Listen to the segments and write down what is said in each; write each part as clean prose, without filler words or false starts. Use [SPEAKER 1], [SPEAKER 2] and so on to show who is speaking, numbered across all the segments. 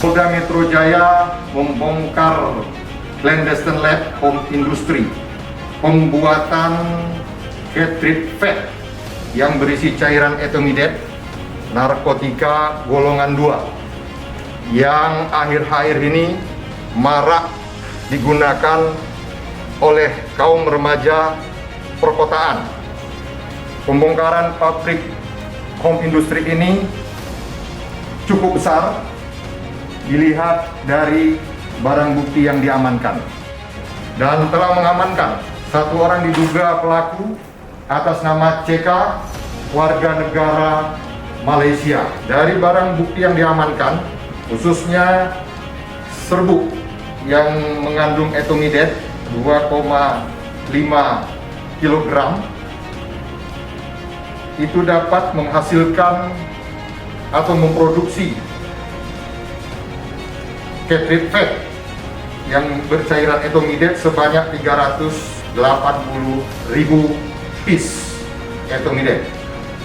[SPEAKER 1] Polda Metro Jaya membongkar clandestine lab home industry pembuatan cartridge vape yang berisi cairan etomidate narkotika golongan 2 yang akhir-akhir ini marak digunakan oleh kaum remaja perkotaan. Pembongkaran pabrik home industry ini cukup besar dilihat dari barang bukti yang diamankan, dan telah mengamankan satu orang diduga pelaku atas nama CK, warga negara Malaysia. Dari barang bukti yang diamankan, khususnya serbuk yang mengandung etomidate 2,5 kg, itu dapat menghasilkan atau memproduksi cartridge vape yang bercairan etomidate sebanyak 380.000 piece etomidate.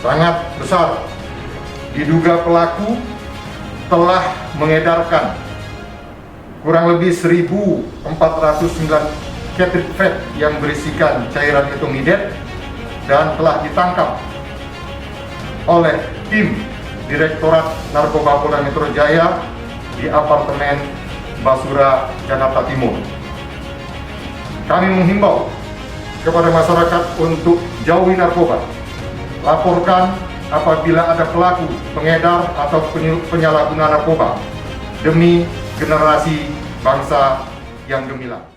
[SPEAKER 1] Sangat besar. Diduga pelaku telah mengedarkan kurang lebih 1.409 cartridge vape yang berisikan cairan etomidate dan telah ditangkap oleh tim Direktorat Narkoba Polda Metro Jaya di apartemen Basura, Jakarta Timur. Kami menghimbau kepada masyarakat untuk jauhi narkoba. Laporkan apabila ada pelaku, pengedar atau penyalahguna narkoba demi generasi bangsa yang gemilang.